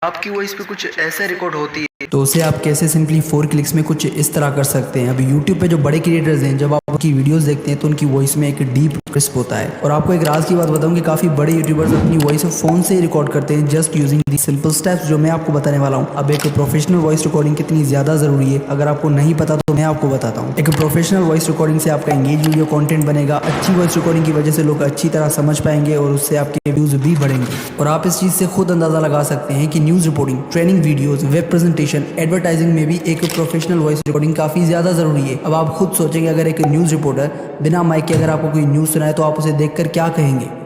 आपकी वॉइस पे कुछ ऐसे रिकॉर्ड होती है तो उसे आप कैसे सिंपली 4 क्लिक्स में कुछ इस तरह कर सकते हैं। अभी यूट्यूब पे जो बड़े क्रिएटर्स हैं, जब आप उनकी वीडियोस देखते हैं तो उनकी वॉइस में एक डीप क्रिस्प होता है। और आपको एक राज की बात बताऊं कि काफ़ी बड़े यूट्यूबर्स अपनी वॉइस फ़ोन से ही रिकॉर्ड करते हैं, just using the simple steps जो मैं आपको बताने वाला हूँ। अब एक प्रोफेशनल वॉइस रिकॉर्डिंग कितनी ज़्यादा ज़रूरी है, अगर आपको नहीं पता तो मैं आपको बताता हूँ। एक प्रोफेशनल वॉइस रिकॉर्डिंग से आपका एंगेज वीडियो कॉन्टेंट बनेगा। अच्छी वॉइस रिकॉर्डिंग की वजह से लोग अच्छी तरह समझ पाएंगे और उससे आपके व्यूज़ भी बढ़ेंगे। और आप इस चीज़ से खुद अंदाज़ा लगा सकते हैं कि news reporting, training videos, web presentation, advertising में भी एक प्रोफेशनल वॉइस रिकॉर्डिंग काफ़ी ज़्यादा ज़रूरी है। अब आप खुद सोचेंगे, अगर एक न्यूज़ रिपोर्टर बिना माइक के अगर आपको कोई न्यूज़ सुनाए तो आप उसे देखकर क्या कहेंगे।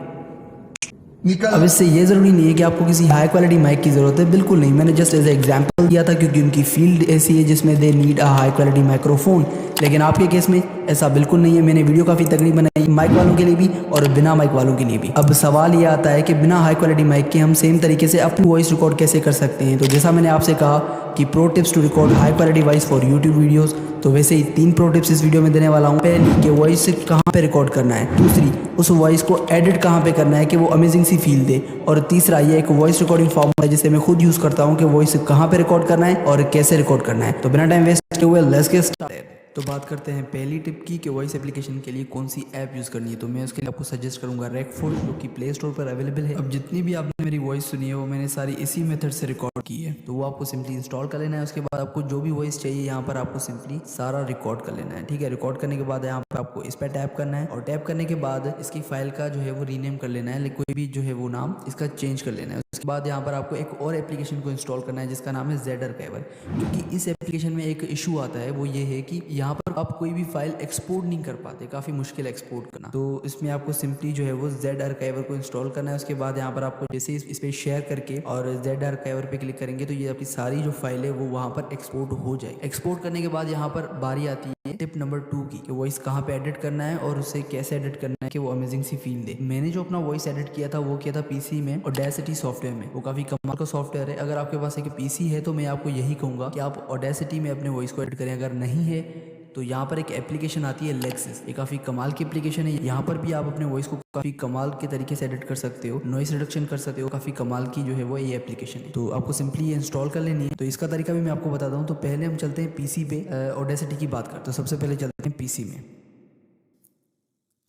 अब इससे ये ज़रूरी नहीं है कि आपको किसी हाई क्वालिटी माइक की ज़रूरत है, बिल्कुल नहीं। मैंने जस्ट एज एग्जांपल दिया था क्योंकि उनकी फील्ड ऐसी है जिसमें they need a high quality microphone. लेकिन आपके केस में ऐसा बिल्कुल नहीं है। मैंने वीडियो काफ़ी तगड़ी बनाई माइक वालों के लिए भी और बिना माइक वालों के लिए भी। अब सवाल ये आता है कि बिना हाई क्वालिटी माइक के हम सेम तरीके से अपनी वॉइस रिकॉर्ड कैसे कर सकते हैं। तो जैसा मैंने आपसे कहा कि pro tips to record high quality voice for YouTube videos, तो वैसे ही 3 प्रो टिप्स इस वीडियो में देने वाला हूँ। पहली कि वॉइस कहाँ पे रिकॉर्ड करना है, दूसरी उस वॉइस को एडिट कहाँ पे करना है कि वो अमेजिंग सी फील दे, और तीसरा ये एक वॉइस रिकॉर्डिंग फॉर्मूला है जिसे मैं खुद यूज़ करता हूँ कि वॉइस कहाँ पे रिकॉर्ड करना है और कैसे रिकॉर्ड करना है। तो बिना टाइम वेस्ट किए हुए लेट्स गेट स्टार्टेड। तो बात करते हैं पहली टिप की कि वॉइस एप्लीकेशन के लिए कौन सी ऐप यूज़ करनी है। तो मैं उसके लिए आपको सजेस्ट करूंगा रेकफुल, जो कि प्ले स्टोर पर अवेलेबल है। अब जितनी भी आपने मेरी वॉइस सुनी है वो मैंने सारी इसी मेथड से रिकॉर्ड की है, तो वो आपको सिंपली इंस्टॉल कर लेना है। उसके बाद आपको जो भी वॉइस चाहिए यहाँ पर आपको सिंपली सारा रिकॉर्ड कर लेना है। ठीक है, रिकॉर्ड करने के बाद यहाँ पर आपको इस पर टैप करना है और टैप करने के बाद इसकी फाइल का जो है वो रीनेम कर लेना है, कोई भी जो है वो नाम इसका चेंज कर लेना है। उसके बाद यहाँ पर आपको एक और एप्लीकेशन को इंस्टॉल करना है जिसका नाम है जेड आर्काइवर। क्योंकि इस एप्लीकेशन में एक इशू आता है, वो ये है कि यहाँ पर आप कोई भी फाइल एक्सपोर्ट नहीं कर पाते, काफ़ी मुश्किल एक्सपोर्ट करना। तो इसमें आपको सिंपली जो है वो जेड आर्काइवर को इंस्टॉल करना है। उसके बाद यहाँ पर आपको जैसे इस पर शेयर करके और जेड आर्काइवर पे क्लिक करेंगे तो ये आपकी सारी जो फाइल है वो वहाँ पर एक्सपोर्ट हो जाएगी। एक्सपोर्ट करने के बाद यहाँ पर बारी आती है टिप नंबर 2 की, कि वॉइस कहाँ पे एडिट करना है और उसे कैसे एडिट करना है कि वो अमेजिंग सी फील दे। मैंने जो अपना वॉइस एडिट किया था वो किया था पीसी में ऑडेसिटी सॉफ्टवेयर में। वो काफ़ी कमाल का सॉफ्टवेयर है। अगर आपके पास एक पीसी है तो मैं आपको यही कहूँगा कि आप ऑडेसिटी में अपने वॉइस को एडिट करें। अगर नहीं है तो यहाँ पर एक एप्लीकेशन आती है लेक्सिस, ये काफ़ी कमाल की एप्लीकेशन है। यहाँ पर भी आप अपने वॉइस को काफ़ी कमाल के तरीके से एडिट कर सकते हो, नॉइस रिडक्शन कर सकते हो। काफ़ी कमाल की जो है वो ये एप्लीकेशन है, तो आपको सिंपली ये इंस्टॉल कर लेनी है। तो इसका तरीका भी मैं आपको बताता हूँ। तो पहले हम चलते हैं पीसी पे, ऑडेसिटी की बात करते हैं। तो सबसे पहले चलते हैं पीसी में।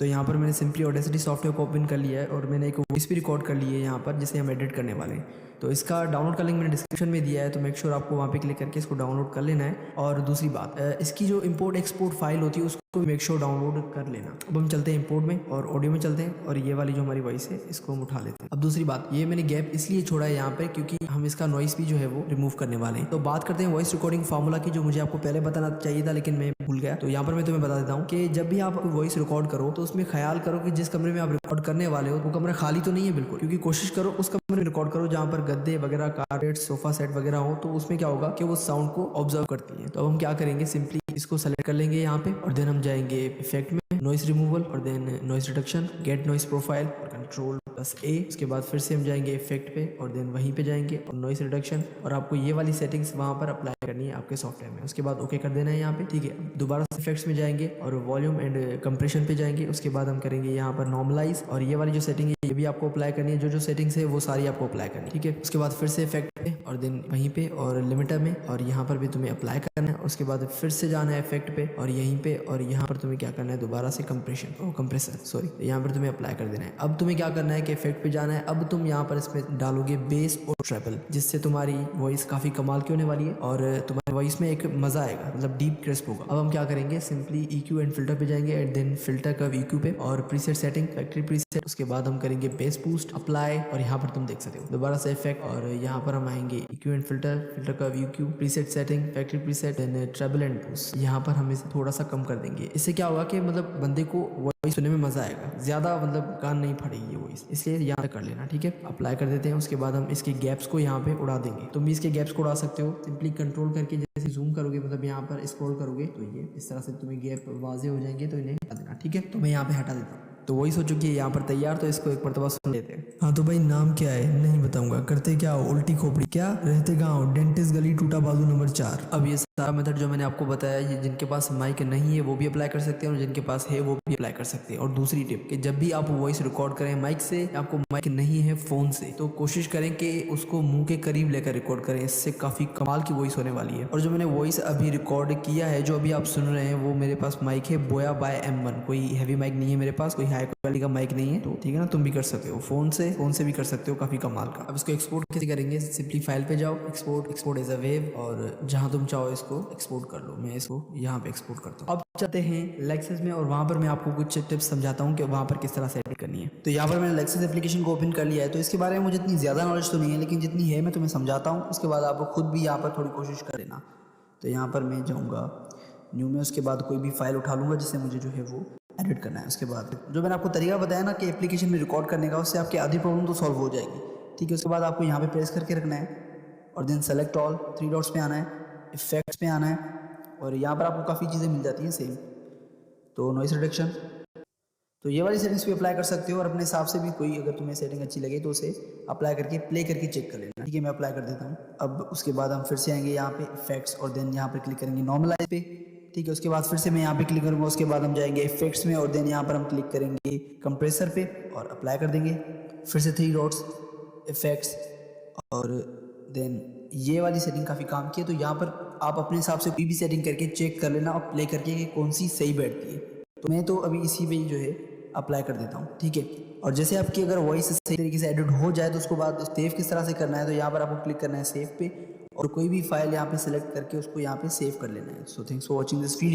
तो यहाँ पर मैंने सिंपली ऑडेसिटी सॉफ्टवेयर को ओपन कर लिया है और मैंने एक वॉइस भी रिकॉर्ड कर ली है यहाँ पर, जिसे हम एडिट करने वाले हैं। तो इसका डाउनलोड का लिंक मैंने डिस्क्रिप्शन में दिया है, तो मेक श्योर आपको वहाँ पे क्लिक करके इसको डाउनलोड कर लेना है। और दूसरी बात, इसकी जो इंपोर्ट एक्सपोर्ट फाइल होती है उसको मेक श्योर डाउनलोड कर लेना। अब हम चलते हैं इंपोर्ट में और ऑडियो में चलते हैं, और ये वाली जो हमारी वॉइस है इसको हम उठा लेते हैं। अब दूसरी बात, ये मैंने गैप इसलिए छोड़ा है यहाँ पे क्योंकि हम इसका नॉइस भी जो है वो रिमूव करने वाले हैं। तो बात करते हैं वॉइस रिकॉर्डिंग फार्मूला की, जो मुझे आपको पहले बताना चाहिए था लेकिन मैं भूल गया। तो यहाँ पर मैं तुम्हें बता देता हूँ कि जब भी आप वॉइस रिकॉर्ड करो तो उसमें ख्याल करो कि जिस कमरे में आप रिकॉर्ड करने वाले हो वो कमरा खाली तो नहीं है बिल्कुल, क्योंकि कोशिश करो उस कमरे में रिकॉर्ड करो जहाँ पर गद्दे वगैरह, कारपेट, सोफा सेट वगैरह हो। तो उसमें क्या होगा कि वो साउंड को ऑब्जर्व करती है। तो अब हम क्या करेंगे, सिंपली इसको सेलेक्ट कर लेंगे यहाँ पे और देन हम जाएंगे इफेक्ट में, नॉइस रिमूवल, और then noise reduction, get noise profile और कंट्रोल प्लस ए। उसके बाद फिर से हम जाएंगे इफेक्ट पे और देन वहीं पे जाएंगे और नॉइस रिडक्शन, और आपको ये वाली सेटिंग्स वहाँ पर अप्लाई करनी है आपके सॉफ्टवेयर में। उसके बाद ओके कर देना है यहाँ पे। ठीक है, दोबारा इफेक्ट्स में जाएंगे और वॉल्यूम एंड कंप्रेशन पे जाएंगे। उसके बाद हम करेंगे यहाँ पर नॉर्मलाइज, और ये वाली जो सेटिंग है ये भी आपको अप्लाई करनी है। जो सेटिंग्स है वो सारी आपको अप्लाई करनी है। ठीक है, उसके बाद फिर से इफेक्ट पे और देन वहीं पे और लिमिटर में, और यहाँ पर भी तुम्हें अप्लाई करना है। उसके बाद फिर से जाना है इफेक्ट पे और यहीं पे, और यहाँ पर तुम्हें क्या करना है, दोबारा से कंप्रेसर सॉरी, यहाँ पर तुम्हें अप्लाई कर देना है। अब तुम्हें क्या करना है कि इफेक्ट पे जाना है। अब तुम यहाँ पर इसमें डालोगे बेस और ट्रेबल, जिससे तुम्हारी वॉइस काफी कमाल की होने वाली है और तुम्हारी वॉइस में एक मजा आएगा, मतलब डीप क्रिस्प होगा। अब हम क्या करेंगे, सिंपली EQ एंड फिल्टर पे जाएंगे एंड देन फिल्टर का EQ पे और प्रीसेट सेटिंग, फैक्ट्री प्रीसेट। उसके बाद हम करेंगे बेस बूस्ट अप्लाई, और यहाँ पर तुम देख सकते हो दोबारा से इफेक्ट, और यहाँ पर हम आएंगे EQ एंड फिल्टर, फिल्टर का EQ, preset setting, factory preset and treble and boost. यहाँ पर हम इसे थोड़ा सा कम कर देंगे। इससे क्या होगा कि मतलब बंदे को वॉइस सुनने में मजा आएगा, ज्यादा मतलब कान नहीं फटेगी ये वॉइस, इसलिए यहाँ कर लेना। ठीक है, अप्लाई कर देते हैं। उसके बाद हम इसके गैप्स को यहाँ पे उड़ा देंगे। तुम भी इसके गैप्स को उड़ा सकते हो सिंपली कंट्रोल करके, जैसे जूम करोगे मतलब यहाँ पर स्क्रॉल करोगे तो ये इस तरह से तुम्हें गैप वाजे हो जाएंगे, तो इन्हें हटा देना। ठीक है, तो मैं यहाँ पे हटा देता हूँ। तो वॉइस हो चुकी है यहाँ पर तैयार, तो इसको एक मरतबा सुन लेते हैं। हाँ तो भाई नाम क्या है? नहीं बताऊंगा। करते क्या हो? उल्टी खोपड़ी। क्या? रहते गाँव डेंटिस्ट गली टूटा बाजू नंबर 4। अब ये सारा मेथड जो मैंने आपको बताया, ये जिनके पास माइक नहीं है वो भी अप्लाई कर सकते हैं और जिनके पास है वो भी अप्लाई कर सकते हैं। और दूसरी टिप कि जब भी आप वॉइस रिकॉर्ड करें माइक से, आपको माइक नहीं है फोन से, तो कोशिश करें कि उसको मुंह के करीब लेकर रिकॉर्ड करें। इससे काफी कमाल की वॉइस होने वाली है। और जो मैंने वॉइस अभी रिकॉर्ड किया है, जो अभी आप सुन रहे हैं, वो मेरे पास माइक है बोया बाय M1। कोई हैवी माइक नहीं है मेरे पास, कोई हाई क्वालिटी का माइक नहीं है। तो ठीक है ना, तुम भी कर सकते हो फोन से भी कर सकते हो, काफी कमाल का। अब इसको एक्सपोर्ट कैसे करेंगे? सिंपली फाइल पे जाओ, एक्सपोर्ट एज अ वेव, और जहां तुम चाहो इसको एक्सपोर्ट कर लो। मैं इसको यहाँ पे एक्सपोर्ट करता हूँ। अब चलते हैं लेक्सस में और वहां पर मैं आपको कुछ टिप्स समझाता हूँ कि वहां पर किस तरह से एडिट करनी है। तो यहाँ पर मैंने लेक्सस एप्लीकेशन को ओपन कर लिया है। तो इसके बारे में मुझे इतनी ज्यादा नॉलेज तो नहीं है, लेकिन जितनी है मैं तुम्हें समझाता हूँ। उसके बाद आप खुद भी यहाँ पर थोड़ी कोशिश कर लेना। तो यहाँ पर मैं जाऊँगा न्यू में, उसके बाद कोई भी फाइल उठा लूँगा जिससे मुझे जो है वो एडिट करना है। उसके बाद जो मैंने आपको तरीका बताया ना कि एप्लीकेशन में रिकॉर्ड करने का, उससे आपकी आधी प्रॉब्लम तो सॉल्व हो जाएगी। ठीक है, उसके बाद आपको यहाँ पे प्रेस करके रखना है और देन सेलेक्ट ऑल, 3 डॉट्स पे आना है, इफेक्ट्स पे आना है, और यहाँ पर आपको काफ़ी चीज़ें मिल जाती हैं सेम। तो नॉइस रिडक्शन, तो ये वाली सेटिंग्स भी अप्लाई कर सकते हो और अपने हिसाब से भी कोई अगर तुम्हें सेटिंग अच्छी लगे तो उसे अप्लाई करके प्ले करके चेक कर लेना। ठीक है, मैं अप्लाई कर देता हूँ। अब उसके बाद हम फिर से आएंगे यहाँ पे इफेक्ट्स और देन यहाँ पे क्लिक करेंगे नॉर्मलाइज पे। ठीक है, उसके बाद फिर से मैं यहाँ पे क्लिक करूँगा। उसके बाद हम जाएंगे इफेक्ट्स में और देन यहाँ पर हम क्लिक करेंगे कंप्रेसर पे और अप्लाई कर देंगे। फिर से 3 डॉट्स, इफेक्ट्स, और देन ये वाली सेटिंग काफ़ी काम की है। तो यहाँ पर आप अपने हिसाब से कोई भी सेटिंग करके चेक कर लेना और प्ले करके कि कौन सी सही बैठती है। तो मैं तो अभी इसी पे ही जो है अप्लाई कर देता हूँ। ठीक है, और जैसे आपकी अगर वॉइस सही तरीके से एडिट हो जाए तो उसके बाद सेव किस तरह से करना है, तो यहाँ पर आपको क्लिक करना है सेव पे और कोई भी फाइल यहाँ पे सिलेक्ट करके उसको यहाँ पे सेव कर लेना है। So thanks for watching this video.